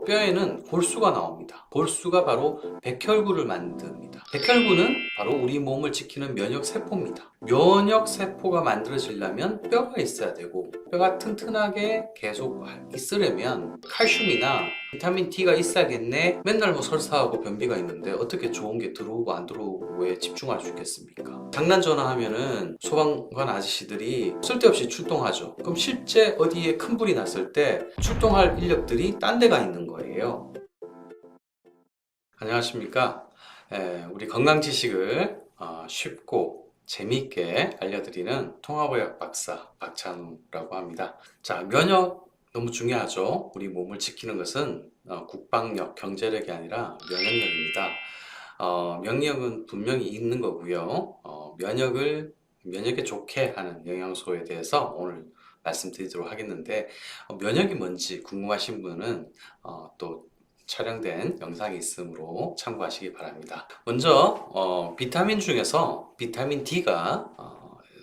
뼈에는 골수가 나옵니다. 골수가 바로 백혈구를 만듭니다. 백혈구는 바로 우리 몸을 지키는 면역세포입니다. 면역세포가 만들어지려면 뼈가 있어야 되고, 뼈가 튼튼하게 계속 있으려면 칼슘이나 비타민 D가 있어야겠네. 맨날 뭐 설사하고 변비가 있는데 어떻게 좋은 게 들어오고 안 들어오고에 집중할 수 있겠습니까? 장난 전화하면은 소방관 아저씨들이 쓸데없이 출동하죠. 그럼 실제 어디에 큰 불이 났을 때 출동할 인력들이 딴 데가 있는 거예요. 안녕하십니까? 우리 건강 지식을 쉽고 재미있게 알려드리는 통합의학 박사 박찬우라고 합니다. 자, 면역 너무 중요하죠. 우리 몸을 지키는 것은 국방력, 경제력이 아니라 면역력입니다. 면역은 분명히 있는 거고요. 면역에 좋게 하는 영양소에 대해서 오늘 말씀드리도록 하겠는데, 면역이 뭔지 궁금하신 분은 또 촬영된 영상이 있으므로 참고하시기 바랍니다. 먼저 비타민 중에서 비타민 D가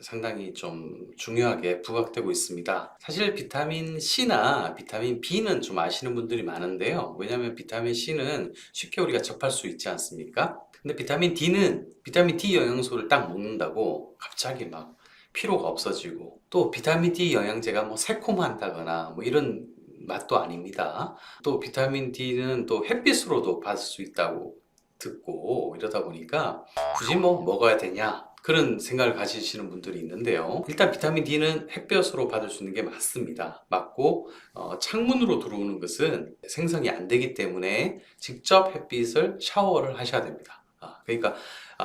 상당히 좀 중요하게 부각되고 있습니다. 사실 비타민 C나 비타민 B는 좀 아시는 분들이 많은데요. 왜냐하면 비타민 C는 쉽게 우리가 접할 수 있지 않습니까? 근데 비타민 D는 비타민 D 영양소를 딱 먹는다고 갑자기 막 피로가 없어지고, 또 비타민 D 영양제가 뭐 새콤한다거나 뭐 이런 맛도 아닙니다. 또 비타민 D는 또 햇빛으로도 받을 수 있다고 듣고, 이러다 보니까 굳이 뭐 먹어야 되냐 그런 생각을 가지시는 분들이 있는데요. 일단 비타민 D는 햇볕으로 받을 수 있는 게 맞습니다. 맞고, 창문으로 들어오는 것은 생성이 안 되기 때문에 직접 햇빛을 샤워를 하셔야 됩니다. 그러니까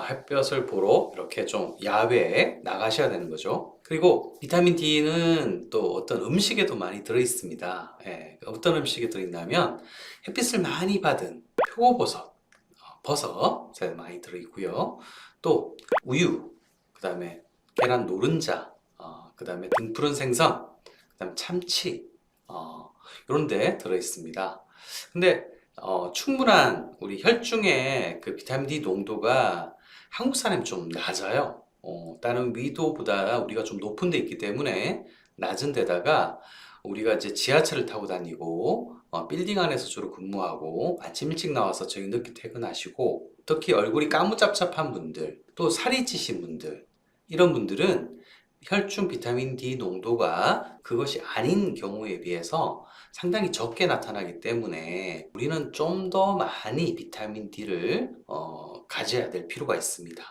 햇볕을 보러 이렇게 좀 야외에 나가셔야 되는 거죠. 그리고 비타민 D는 또 어떤 음식에도 많이 들어있습니다. 어떤 음식에 들어있냐면 햇빛을 많이 받은 표고버섯, 버섯에 많이 들어있고요. 또 우유, 그 다음에 계란 노른자, 그 다음에 등푸른 생선, 그 다음에 참치, 이런 데 들어있습니다. 근데 충분한 우리 혈중의 그 비타민 D 농도가 한국 사람이 좀 낮아요. 다른 위도보다 우리가 좀 높은 데 있기 때문에 낮은 데다가 우리가 이제 지하철을 타고 다니고 빌딩 안에서 주로 근무하고 아침 일찍 나와서 저녁 늦게 퇴근하시고, 특히 얼굴이 까무잡잡한 분들, 또 살이 찌신 분들, 이런 분들은 혈중 비타민 D 농도가 그것이 아닌 경우에 비해서 상당히 적게 나타나기 때문에 우리는 좀 더 많이 비타민 D를 가져야 될 필요가 있습니다.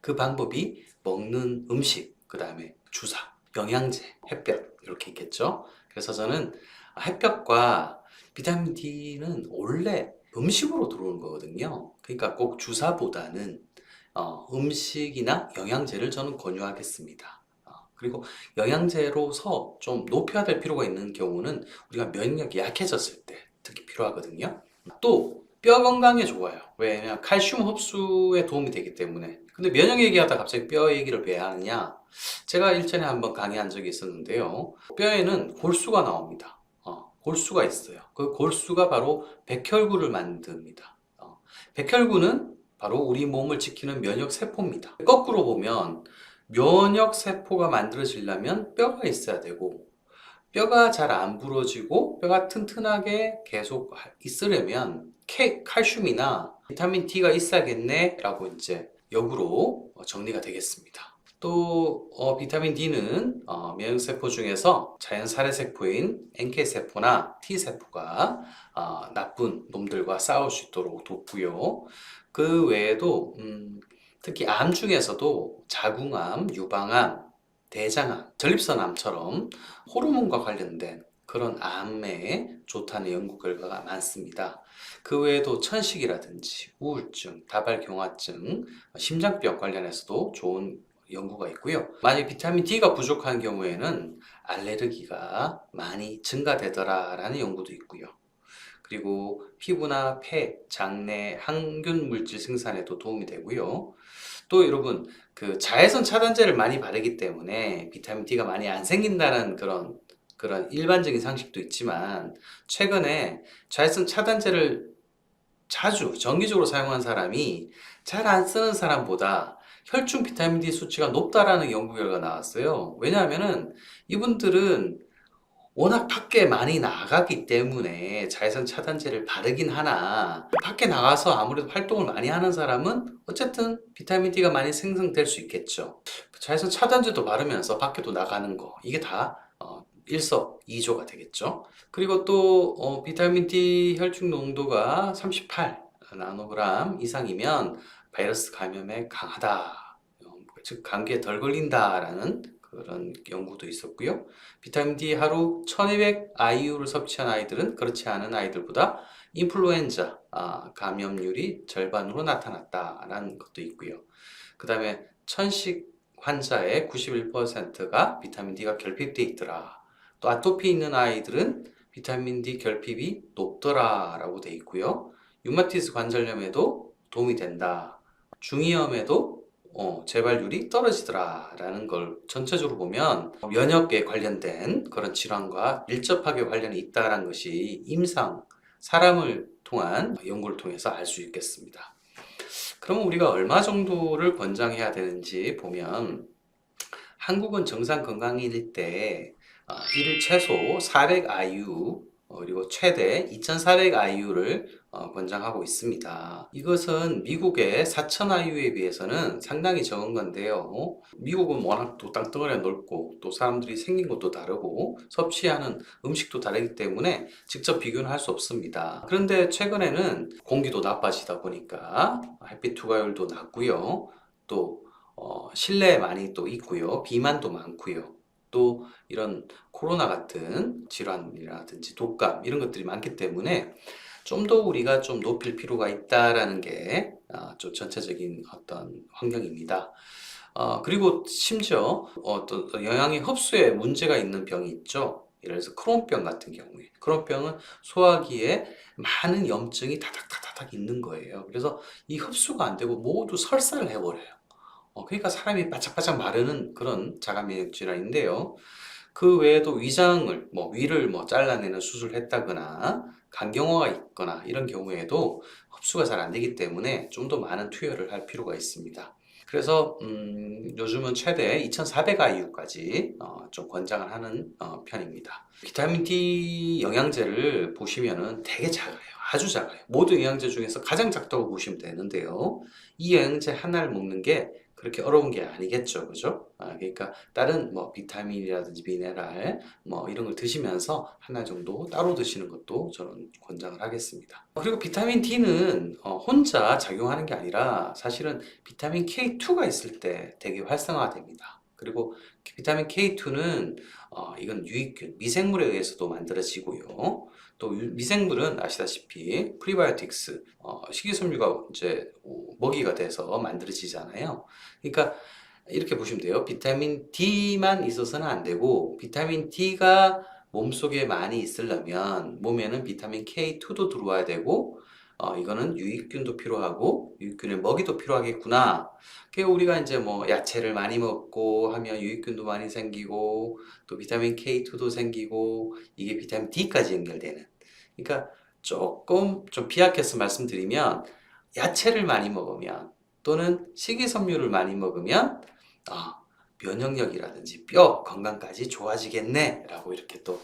그 방법이 먹는 음식, 그 다음에 주사, 영양제, 햇볕 이렇게 있겠죠. 그래서 저는 햇볕과 비타민 D는 원래 음식으로 들어오는 거거든요. 그러니까 꼭 주사보다는 음식이나 영양제를 저는 권유하겠습니다. 그리고 영양제로서 좀 높여야 될 필요가 있는 경우는 우리가 면역력이 약해졌을 때 특히 필요하거든요. 또 뼈 건강에 좋아요. 왜냐면 칼슘 흡수에 도움이 되기 때문에. 근데 면역 얘기하다 갑자기 뼈 얘기를 왜 하느냐? 제가 일전에 한번 강의한 적이 있었는데요. 뼈에는 골수가 나옵니다. 골수가 있어요. 그 골수가 바로 백혈구를 만듭니다. 백혈구는 바로 우리 몸을 지키는 면역세포입니다. 거꾸로 보면 면역세포가 만들어지려면 뼈가 있어야 되고, 뼈가 잘 안 부러지고 뼈가 튼튼하게 계속 있으려면 칼슘이나 비타민 D가 있어야겠네 라고 이제 역으로 정리가 되겠습니다. 또 비타민 D는 면역세포 중에서 자연 살해세포인 NK세포나 T세포가 나쁜 놈들과 싸울 수 있도록 돕고요. 그 외에도 특히 암 중에서도 자궁암, 유방암, 대장암, 전립선암처럼 호르몬과 관련된 그런 암에 좋다는 연구 결과가 많습니다. 그 외에도 천식이라든지 우울증, 다발경화증, 심장병 관련해서도 좋은 연구가 있고요. 만약 비타민 D가 부족한 경우에는 알레르기가 많이 증가되더라라는 연구도 있고요. 그리고 피부나 폐, 장내 항균 물질 생산에도 도움이 되고요. 또 여러분, 그 자외선 차단제를 많이 바르기 때문에 비타민 D가 많이 안 생긴다는 그런 일반적인 상식도 있지만, 최근에 자외선 차단제를 자주 정기적으로 사용한 사람이 잘 안 쓰는 사람보다 혈중 비타민 D 수치가 높다라는 연구 결과가 나왔어요. 왜냐하면은 이분들은 워낙 밖에 많이 나가기 때문에 자외선 차단제를 바르긴 하나, 밖에 나가서 아무래도 활동을 많이 하는 사람은 어쨌든 비타민 D가 많이 생성될 수 있겠죠. 자외선 차단제도 바르면서 밖에도 나가는 거, 이게 다 일석이조가 되겠죠. 그리고 또 비타민 D 혈중 농도가 38 나노그램 이상이면 바이러스 감염에 강하다, 즉 감기에 덜 걸린다라는 그런 연구도 있었고요. 비타민 D 하루 1200 IU를 섭취한 아이들은 그렇지 않은 아이들보다 인플루엔자 감염률이 절반으로 나타났다라는 것도 있고요. 그 다음에 천식 환자의 91%가 비타민 D가 결핍돼 있더라. 또 아토피 있는 아이들은 비타민 D 결핍이 높더라라고 돼 있고요. 류마티스 관절염에도 도움이 된다. 중이염에도 재발률이 떨어지더라라는 걸 전체적으로 보면 면역에 관련된 그런 질환과 밀접하게 관련이 있다는 것이 임상, 사람을 통한 연구를 통해서 알 수 있겠습니다. 그러면 우리가 얼마 정도를 권장해야 되는지 보면, 한국은 정상 건강인일 때 일일 최소 400 IU 그리고 최대 2400 IU를 권장하고 있습니다. 이것은 미국의 4000 IU에 비해서는 상당히 적은 건데요. 미국은 워낙 또 땅덩어리가 넓고 또 사람들이 생긴 것도 다르고 섭취하는 음식도 다르기 때문에 직접 비교는 할 수 없습니다. 그런데 최근에는 공기도 나빠지다 보니까 햇빛 투과율도 낮고요. 또 실내에 많이 또 있고요. 비만도 많고요. 또 이런 코로나 같은 질환이라든지 독감 이런 것들이 많기 때문에 좀 더 우리가 좀 높일 필요가 있다라는 게 좀 전체적인 어떤 환경입니다. 그리고 심지어 어떤 영양의 흡수에 문제가 있는 병이 있죠. 예를 들어서 크론병 같은 경우에, 크론병은 소화기에 많은 염증이 다닥다닥 있는 거예요. 그래서 이 흡수가 안 되고 모두 설사를 해버려요. 그러니까 사람이 바짝바짝 마르는 그런 자가면역 질환인데요. 그 외에도 위장을 위를 잘라내는 수술을 했다거나 간경화가 있거나 이런 경우에도 흡수가 잘 안 되기 때문에 좀 더 많은 투여를 할 필요가 있습니다. 그래서 요즘은 최대 2400 IU까지 좀 권장을 하는 편입니다. 비타민 D 영양제를 보시면은 되게 작아요. 아주 작아요. 모든 영양제 중에서 가장 작다고 보시면 되는데요. 이 영양제 하나를 먹는 게 그렇게 어려운 게 아니겠죠, 그죠? 그러니까 다른 비타민이라든지 미네랄 이런 걸 드시면서 하나 정도 따로 드시는 것도 저는 권장을 하겠습니다. 그리고 비타민 D는 혼자 작용하는 게 아니라 사실은 비타민 K2가 있을 때 되게 활성화됩니다. 그리고 비타민 K2는 이건 유익균, 미생물에 의해서도 만들어지고요. 또 미생물은 아시다시피 프리바이오틱스, 식이섬유가 이제 먹이가 돼서 만들어지잖아요. 그러니까 이렇게 보시면 돼요. 비타민 D만 있어서는 안 되고, 비타민 D가 몸속에 많이 있으려면 몸에는 비타민 K2도 들어와야 되고, 이거는 유익균도 필요하고 유익균의 먹이도 필요하겠구나. 그게 우리가 이제 야채를 많이 먹고 하면 유익균도 많이 생기고 또 비타민 K2도 생기고 이게 비타민 D까지 연결되는. 그러니까 조금 좀 비약해서 말씀드리면, 야채를 많이 먹으면 또는 식이섬유를 많이 먹으면 면역력이라든지 뼈 건강까지 좋아지겠네 라고 이렇게 또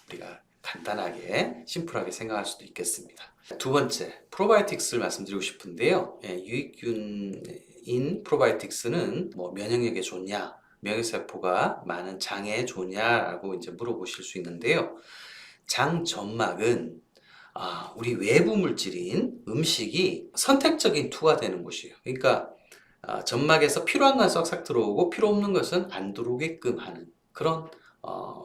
우리가 간단하게 심플하게 생각할 수도 있겠습니다. 두 번째, 프로바이오틱스를 말씀드리고 싶은데요. 유익균인 프로바이오틱스는 면역력에 좋냐, 면역세포가 많은 장에 좋냐라고 이제 물어보실 수 있는데요. 장 점막은 우리 외부 물질인 음식이 선택적인 투가 되는 곳이에요. 그러니까 점막에서 필요한 건 싹싹 들어오고 필요 없는 것은 안 들어오게끔 하는 그런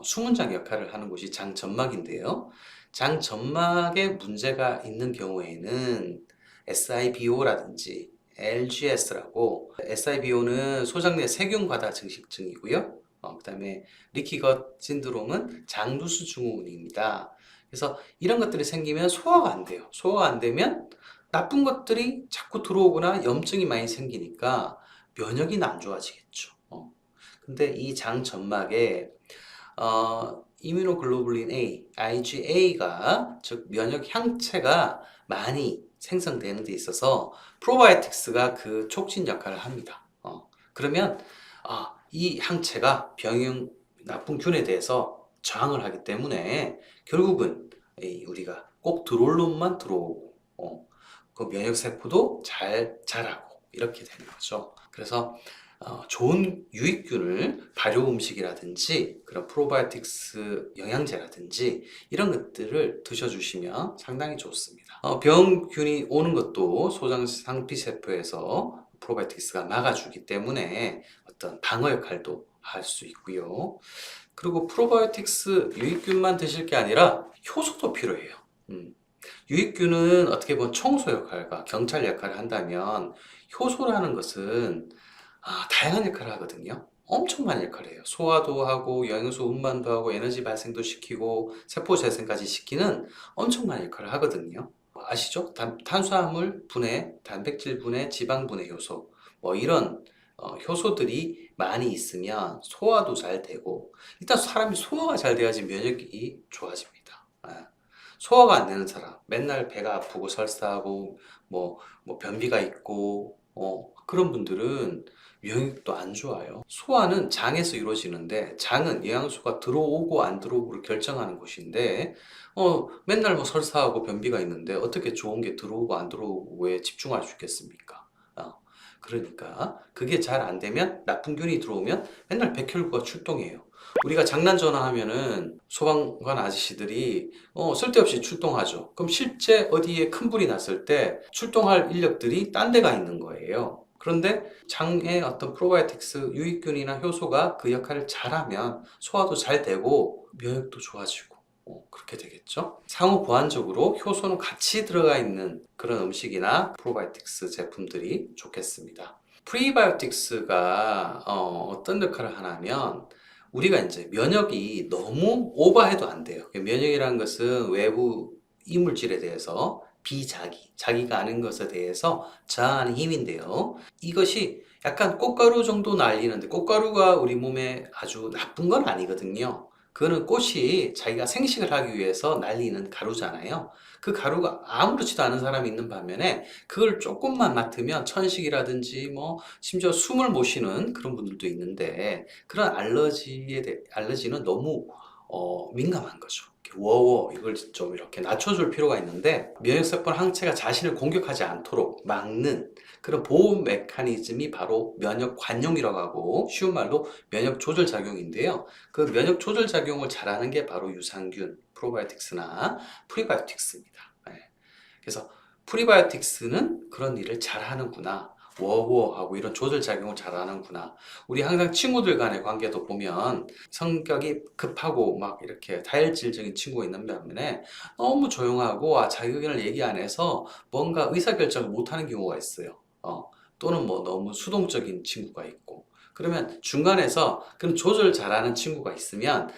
수문장 역할을 하는 곳이 장 점막인데요. 장 점막에 문제가 있는 경우에는 SIBO라든지 LGS라고, SIBO는 소장내 세균 과다 증식증이고요. 그 다음에 리키것 신드롬은 장누수 증후군입니다. 그래서 이런 것들이 생기면 소화가 안 돼요. 소화가 안 되면 나쁜 것들이 자꾸 들어오거나 염증이 많이 생기니까 면역이 안 좋아지겠죠. 근데 이 장 점막에 이뮤노글로불린 A, IgA가, 즉 면역 항체가 많이 생성되는 데 있어서 프로바이오틱스가 그 촉진 역할을 합니다. 그러면 이 항체가 나쁜 균에 대해서 저항을 하기 때문에 결국은 우리가 꼭 들어올 놈만 들어오고 그 면역세포도 잘 자라고 이렇게 되는 거죠. 그래서 좋은 유익균을 발효 음식이라든지 그런 프로바이오틱스 영양제라든지 이런 것들을 드셔주시면 상당히 좋습니다. 병균이 오는 것도 소장 상피세포에서 프로바이오틱스가 막아주기 때문에 어떤 방어 역할도 할 수 있고요. 그리고 프로바이오틱스 유익균만 드실 게 아니라 효소도 필요해요. 유익균은 어떻게 보면 청소 역할과 경찰 역할을 한다면 효소라는 것은 다양한 역할을 하거든요. 엄청 많은 역할을 해요. 소화도 하고 영양소 운반도 하고 에너지 발생도 시키고 세포 재생까지 시키는 엄청 많은 역할을 하거든요. 아시죠? 탄수화물 분해, 단백질 분해, 지방 분해 효소 뭐 이런 효소들이 많이 있으면 소화도 잘 되고 일단 사람이 소화가 잘 돼야지 면역이 좋아집니다. 소화가 안 되는 사람, 맨날 배가 아프고 설사하고 뭐 변비가 있고 그런 분들은 면역도 안 좋아요. 소화는 장에서 이루어지는데 장은 영양소가 들어오고 안 들어오고를 결정하는 곳인데 맨날 뭐 설사하고 변비가 있는데 어떻게 좋은 게 들어오고 안 들어오고에 집중할 수 있겠습니까? 그러니까 그게 잘 안 되면 나쁜 균이 들어오면 맨날 백혈구가 출동해요. 우리가 장난 전화하면은 소방관 아저씨들이 쓸데없이 출동하죠. 그럼 실제 어디에 큰 불이 났을 때 출동할 인력들이 딴 데가 있는 거예요. 그런데 장에 어떤 프로바이오틱스 유익균이나 효소가 그 역할을 잘하면 소화도 잘 되고 면역도 좋아지고 그렇게 되겠죠. 상호 보완적으로 효소는 같이 들어가 있는 그런 음식이나 프로바이오틱스 제품들이 좋겠습니다. 프리바이오틱스가 어떤 역할을 하냐면 우리가 이제 면역이 너무 오버해도 안 돼요. 면역이라는 것은 외부 이물질에 대해서 자기가 아는 것에 대해서 저항하는 힘인데요. 이것이 약간 꽃가루 정도 날리는데 꽃가루가 우리 몸에 아주 나쁜 건 아니거든요. 그거는 꽃이 자기가 생식을 하기 위해서 날리는 가루잖아요. 그 가루가 아무렇지도 않은 사람이 있는 반면에 그걸 조금만 맡으면 천식이라든지 뭐 심지어 숨을 못 쉬는 그런 분들도 있는데 그런 알러지는 너무 민감한 거죠. 워워 이걸 좀 이렇게 낮춰줄 필요가 있는데 면역세포 항체가 자신을 공격하지 않도록 막는 그런 보호 메커니즘이 바로 면역 관용이라고 하고 쉬운 말로 면역 조절 작용인데요. 그 면역 조절 작용을 잘하는 게 바로 유산균, 프로바이오틱스나 프리바이오틱스입니다. 그래서 프리바이오틱스는 그런 일을 잘하는구나. 워워하고 이런 조절 작용을 잘하는구나. 우리 항상 친구들 간의 관계도 보면 성격이 급하고 막 이렇게 다혈질적인 친구가 있는 반면에 너무 조용하고 자기 의견을 얘기 안 해서 뭔가 의사결정을 못 하는 경우가 있어요. 또는 뭐 너무 수동적인 친구가 있고. 그러면 중간에서 그런 조절 잘하는 친구가 있으면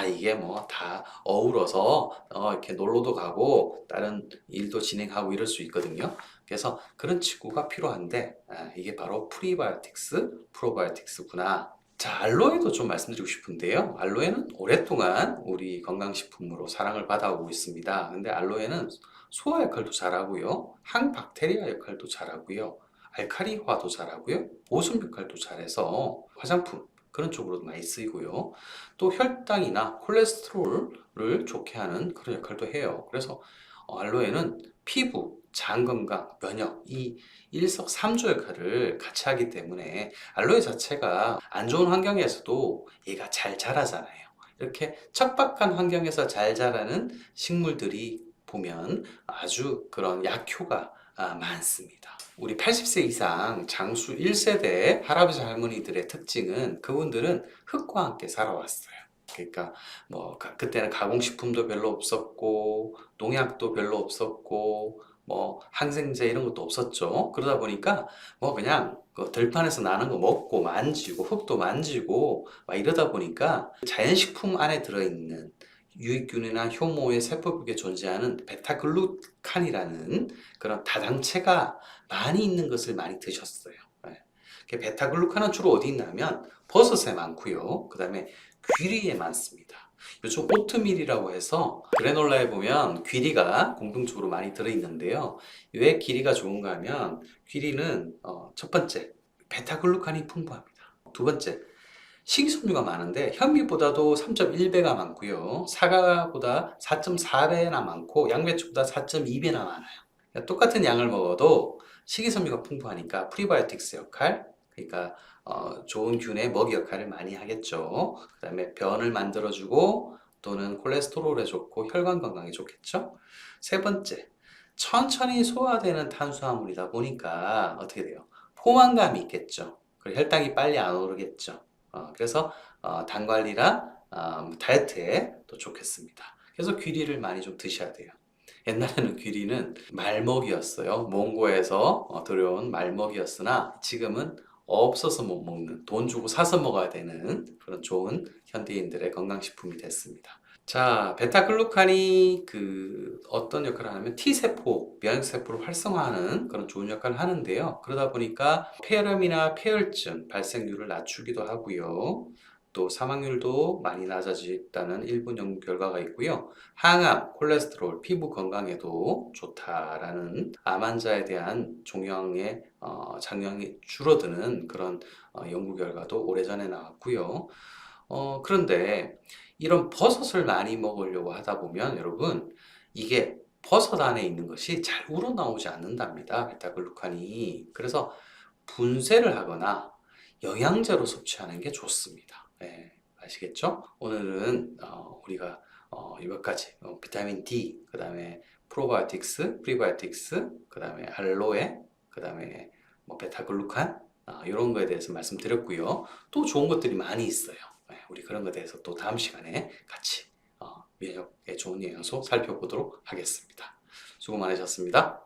이게 뭐 다 어우러서 이렇게 놀러도 가고 다른 일도 진행하고 이럴 수 있거든요. 그래서 그런 친구가 필요한데 이게 바로 프리바이오틱스, 프로바이오틱스구나. 자, 알로에도 좀 말씀드리고 싶은데요. 알로에는 오랫동안 우리 건강식품으로 사랑을 받아오고 있습니다. 근데 알로에는 소화 역할도 잘하고요. 항박테리아 역할도 잘하고요. 알칼리화도 잘하고요. 보습 역할도 잘해서 화장품 그런 쪽으로도 많이 쓰이고요. 또 혈당이나 콜레스테롤을 좋게 하는 그런 역할도 해요. 그래서 알로에는 피부, 장 건강, 면역 이 일석삼조 역할을 같이 하기 때문에 알로에 자체가 안 좋은 환경에서도 얘가 잘 자라잖아요. 이렇게 척박한 환경에서 잘 자라는 식물들이 보면 아주 그런 약효가 많습니다. 우리 80세 이상 장수 1세대 할아버지 할머니들의 특징은 그분들은 흙과 함께 살아왔어요. 그러니까 뭐 그때는 가공식품도 별로 없었고 농약도 별로 없었고 뭐 항생제 이런 것도 없었죠. 그러다 보니까 뭐 그냥 그 들판에서 나는 거 먹고 만지고 흙도 만지고 막 이러다 보니까 자연식품 안에 들어있는 유익균이나 효모의 세포벽에 존재하는 베타글루칸이라는 그런 다당체가 많이 있는 것을 많이 드셨어요. 베타글루칸은 주로 어디 있냐면 버섯에 많고요. 그 다음에 귀리에 많습니다. 요즘 오트밀이라고 해서 그래놀라에 보면 귀리가 공통적으로 많이 들어있는데요. 왜 귀리가 좋은가 하면 귀리는 첫 번째 베타글루칸이 풍부합니다. 두 번째 식이섬유가 많은데 현미보다도 3.1배가 많고요. 사과보다 4.4배나 많고 양배추보다 4.2배나 많아요. 그러니까 똑같은 양을 먹어도 식이섬유가 풍부하니까 프리바이오틱스 역할, 그러니까 좋은 균의 먹이 역할을 많이 하겠죠. 그 다음에 변을 만들어주고 또는 콜레스테롤에 좋고 혈관 건강에 좋겠죠. 세 번째, 천천히 소화되는 탄수화물이다 보니까 어떻게 돼요? 포만감이 있겠죠. 그리고 혈당이 빨리 안 오르겠죠. 그래서 당 관리랑 다이어트에 또 좋겠습니다. 그래서 귀리를 많이 좀 드셔야 돼요. 옛날에는 귀리는 말먹이었어요. 몽고에서 들여온 말먹이었으나 지금은 없어서 못 먹는, 돈 주고 사서 먹어야 되는 그런 좋은 현대인들의 건강식품이 됐습니다. 자, 베타글루칸이 어떤 역할을 하냐면 T세포, 면역세포를 활성화하는 그런 좋은 역할을 하는데요. 그러다 보니까 폐렴이나 폐혈증 발생률을 낮추기도 하고요. 또 사망률도 많이 낮아졌다는 일부 연구 결과가 있고요. 항암, 콜레스테롤, 피부 건강에도 좋다라는 암 환자에 대한 종양의 장량이 줄어드는 그런 연구 결과도 오래전에 나왔고요. 그런데 이런 버섯을 많이 먹으려고 하다 보면 여러분 이게 버섯 안에 있는 것이 잘 우러나오지 않는답니다. 베타글루칸이. 그래서 분쇄를 하거나 영양제로 섭취하는 게 좋습니다. 예, 아시겠죠? 오늘은 우리가 몇 가지 비타민 D, 그 다음에 프로바이오틱스, 프리바이오틱스, 그 다음에 알로에, 그 다음에 베타글루칸 이런 거에 대해서 말씀드렸고요. 또 좋은 것들이 많이 있어요. 예, 우리 그런 것에 대해서 또 다음 시간에 같이 면역에 좋은 영양소 살펴보도록 하겠습니다. 수고 많으셨습니다.